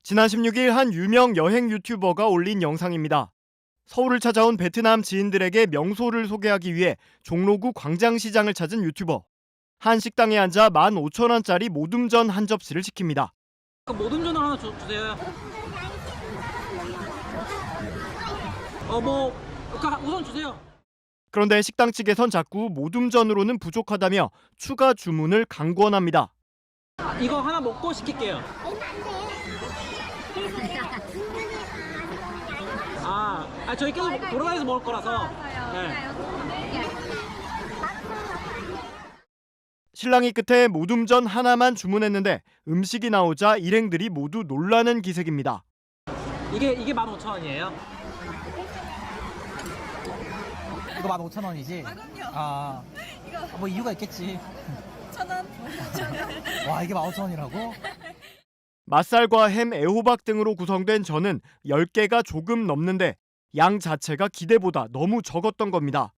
지난 16일 한 유명 여행 유튜버가 올린 영상입니다. 서울을 찾아온 베트남 지인들에게 명소를 소개하기 위해 종로구 광장시장을 찾은 유튜버. 한 식당에 앉아 15,000원짜리 모둠전 한 접시를 시킵니다. 모둠전을 하나 주세요. 우선 주세요. 그런데 식당 측에선 자꾸 모둠전으로는 부족하다며 추가 주문을 강권합니다. 이거 하나 먹고 시킬게요. 저희 계속 돌아다니면서 먹을 거라서. 네. 신랑이 끝에 모둠전 하나만 주문했는데 음식이 나오자 일행들이 모두 놀라는 기색입니다. 이게 15,000원이에요? 이거 15,000원이지? 뭐 이유가 있겠지. 1,000원. 와, 이게 15,000원이라고? 맛살과 햄, 애호박 등으로 구성된 전은 10개가 조금 넘는데 양 자체가 기대보다 너무 적었던 겁니다.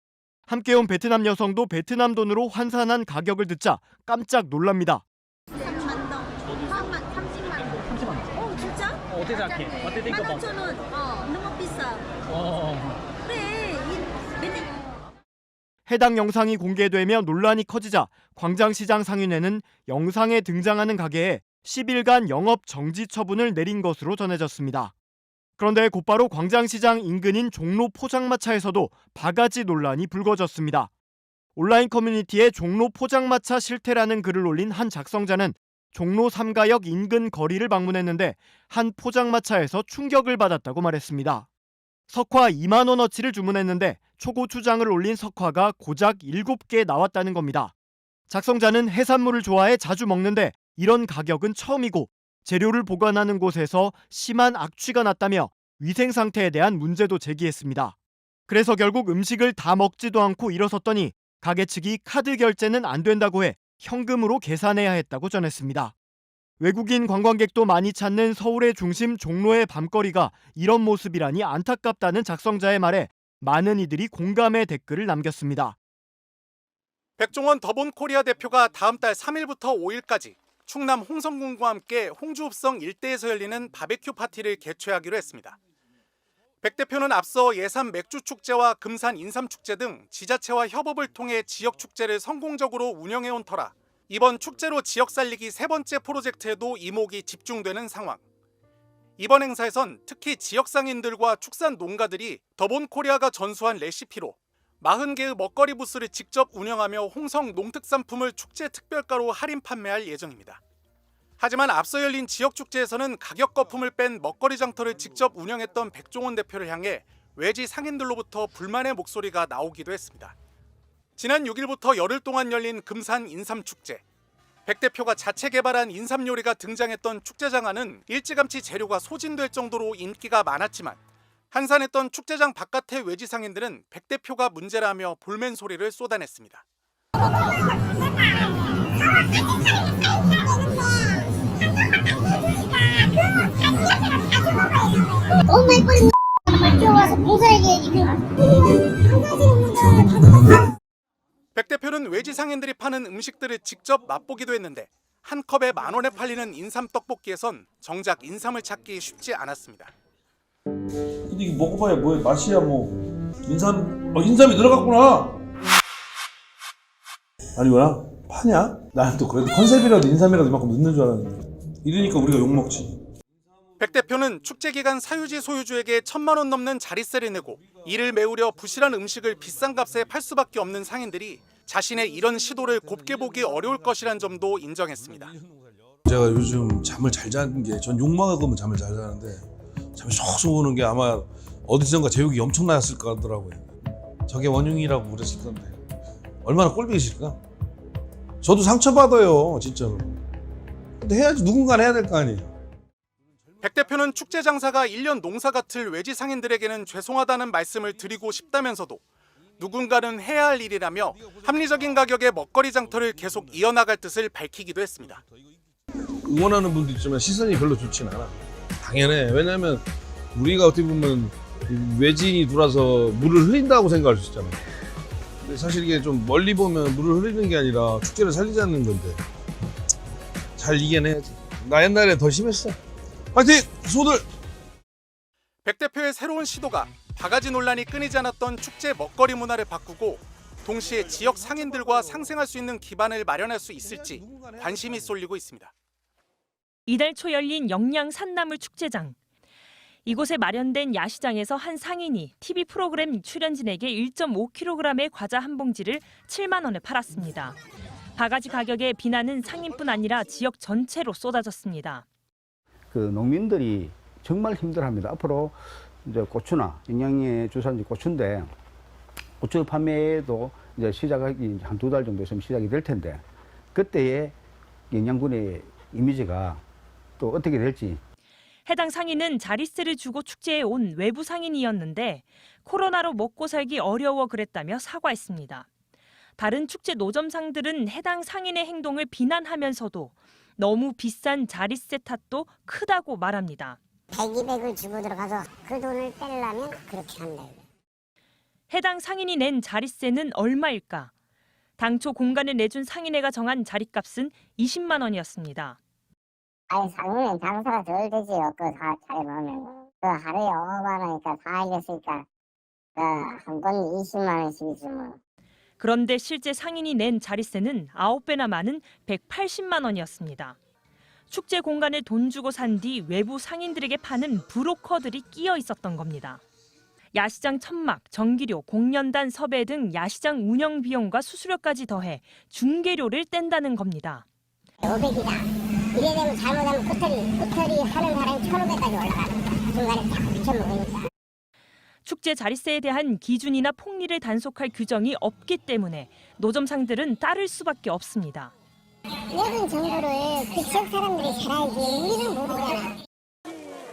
함께 온 베트남 여성도 베트남 돈으로 환산한 가격을 듣자 깜짝 놀랍니다. 30만 동. 30만 동. 진짜? 어떻게 생각해? What do you think about? 15,000원. 너무 비싸. 그래. 해당 영상이 공개되며 논란이 커지자 광장시장 상인회는 영상에 등장하는 가게에 10일간 영업 정지 처분을 내린 것으로 전해졌습니다. 그런데 곧바로 광장시장 인근인 종로 포장마차에서도 바가지 논란이 불거졌습니다. 온라인 커뮤니티에 종로 포장마차 실태라는 글을 올린 한 작성자는 종로 3가역 인근 거리를 방문했는데 한 포장마차에서 충격을 받았다고 말했습니다. 석화 2만 원어치를 주문했는데 초고추장을 올린 석화가 고작 7개 나왔다는 겁니다. 작성자는 해산물을 좋아해 자주 먹는데 이런 가격은 처음이고 재료를 보관하는 곳에서 심한 악취가 났다며 위생 상태에 대한 문제도 제기했습니다. 그래서 결국 음식을 다 먹지도 않고 일어섰더니 가게 측이 카드 결제는 안 된다고 해 현금으로 계산해야 했다고 전했습니다. 외국인 관광객도 많이 찾는 서울의 중심 종로의 밤거리가 이런 모습이라니 안타깝다는 작성자의 말에 많은 이들이 공감의 댓글을 남겼습니다. 백종원 더본코리아 대표가 다음 달 3일부터 5일까지 충남 홍성군과 함께 홍주읍성 일대에서 열리는 바베큐 파티를 개최하기로 했습니다. 백 대표는 앞서 예산 맥주축제와 금산 인삼축제 등 지자체와 협업을 통해 지역축제를 성공적으로 운영해온 터라 이번 축제로 지역 살리기 세 번째 프로젝트에도 이목이 집중되는 상황. 이번 행사에선 특히 지역 상인들과 축산 농가들이 더본코리아가 전수한 레시피로 40개의 먹거리 부스를 직접 운영하며 홍성 농특산품을 축제 특별가로 할인 판매할 예정입니다. 하지만 앞서 열린 지역축제에서는 가격 거품을 뺀 먹거리 장터를 직접 운영했던 백종원 대표를 향해 외지 상인들로부터 불만의 목소리가 나오기도 했습니다. 지난 6일부터 열흘 동안 열린 금산 인삼축제. 백 대표가 자체 개발한 인삼 요리가 등장했던 축제장 안은 일찌감치 재료가 소진될 정도로 인기가 많았지만 한산했던 축제장 바깥의 외지 상인들은 백 대표가 문제라며 볼멘 소리를 쏟아냈습니다. 너무 예쁜 와서 봉사해야지. 백 대표는 외지 상인들이 파는 음식들을 직접 맛보기도 했는데 한 컵에 10,000원에 팔리는 인삼 떡볶이에선 정작 인삼을 찾기 쉽지 않았습니다. 근데 이거 먹어봐야 뭐야 맛이야 뭐 인삼이 들어갔구나. 아니 뭐야 파냐? 나는 또 그래도 컨셉이라도 인삼이라도 이만큼 넣는 줄 알았는데 이러니까 우리가 욕먹지. 백 대표는 축제 기간 사유지 소유주에게 1,000만 원 넘는 자릿세를 내고 이를 메우려 부실한 음식을 비싼 값에 팔 수밖에 없는 상인들이 자신의 이런 시도를 곱게 보기 어려울 것이란 점도 인정했습니다. 제가 요즘 잠을 잘 자는 게 전 욕먹으면 잠을 잘 자는데 잠이 쏙쏙 오는 게 아마 어디선가 제 욕이 엄청나였을 것 같더라고요. 저게 원흉이라고 그랬을 건데 얼마나 꼴보기 싫을까? 저도 상처받아요 진짜로. 근데 해야지 누군가는 해야 될 거 아니에요. 백 대표는 축제 장사가 1년 농사 같을 외지 상인들에게는 죄송하다는 말씀을 드리고 싶다면서도 누군가는 해야 할 일이라며 합리적인 가격의 먹거리 장터를 계속 이어나갈 뜻을 밝히기도 했습니다. 응원하는 분도 있지만 시선이 별로 좋진 않아. 당연해. 왜냐면 우리가 어떻게 보면 외지인이 들어와서 물을 흘린다고 생각할 수 있잖아요. 근데 사실 이게 좀 멀리 보면 물을 흘리는 게 아니라 축제를 살리자는 건데 잘 이겨내야지. 나 옛날에 더 심했어. 파이팅! 소들! 백 대표의 새로운 시도가 바가지 논란이 끊이지 않았던 축제 먹거리 문화를 바꾸고 동시에 지역 상인들과 상생할 수 있는 기반을 마련할 수 있을지 관심이 쏠리고 있습니다. 이달 초 열린 영양 산나물 축제장. 이곳에 마련된 야시장에서 한 상인이 TV 프로그램 출연진에게 1.5kg의 과자 한 봉지를 7만 원에 팔았습니다. 바가지 가격에 비난은 상인뿐 아니라 지역 전체로 쏟아졌습니다. 그 농민들이 정말 힘들어합니다. 앞으로 이제 고추나 영양의 주산지 고추인데 고추 판매도 이제 시작하기 한 2달 정도 있으면 시작이 될 텐데 그때의 영양군의 이미지가 또 어떻게 될지. 해당 상인은 자릿세를 주고 축제에 온 외부 상인이었는데 코로나로 먹고 살기 어려워 그랬다며 사과했습니다. 다른 축제 노점상들은 해당 상인의 행동을 비난하면서도 너무 비싼 자릿세 탓도 크다고 말합니다. 100, 200을 주고 들어가서 그 돈을 빼려면 그렇게 한다. 해당 상인이 낸 자릿세는 얼마일까? 당초 공간을 내준 상인회가 정한 자릿값은 20만 원이었습니다. 아니 상인은 장사가 덜 되지요. 그 차려놓으면. 그 하루에 5만 원이니까 다 알렸으니까 한 번 20만 원씩이지 뭐. 그런데 실제 상인이 낸 자릿세는 9배나 많은 180만 원이었습니다. 축제 공간을 돈 주고 산 뒤 외부 상인들에게 파는 브로커들이 끼어 있었던 겁니다. 야시장 천막, 전기료, 공연단 섭외 등 야시장 운영 비용과 수수료까지 더해 중개료를 뗀다는 겁니다. 500이다. 이래 되면 잘못하면 코털이 하는 사람이 1,500까지 올라가는 거야. 중간에 다 붙여먹으니까. 축제 자릿세에 대한 기준이나 폭리를 단속할 규정이 없기 때문에 노점상들은 따를 수밖에 없습니다. 내분 정보를 그 지역 사람들이 잘 알지 우리는 모르잖아.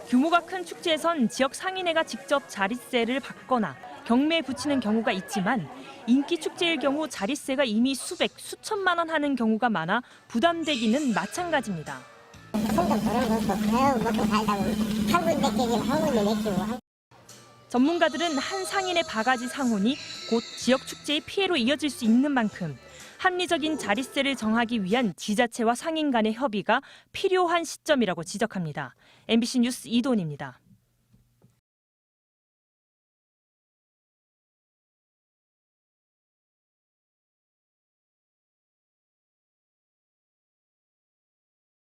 규모가 큰 축제에선 지역 상인회가 직접 자릿세를 받거나 경매에 붙이는 경우가 있지만 인기 축제일 경우 자릿세가 이미 수백, 수천만 원 하는 경우가 많아 부담되기는 마찬가지입니다. 손도 벌어놓고 먹고 살다고 한 군데 깨지면 한 군데 내키고. 전문가들은 한 상인의 바가지 상훈이 곧 지역 축제의 피해로 이어질 수 있는 만큼 합리적인 자릿세를 정하기 위한 지자체와 상인 간의 협의가 필요한 시점이라고 지적합니다. MBC 뉴스 이도은입니다.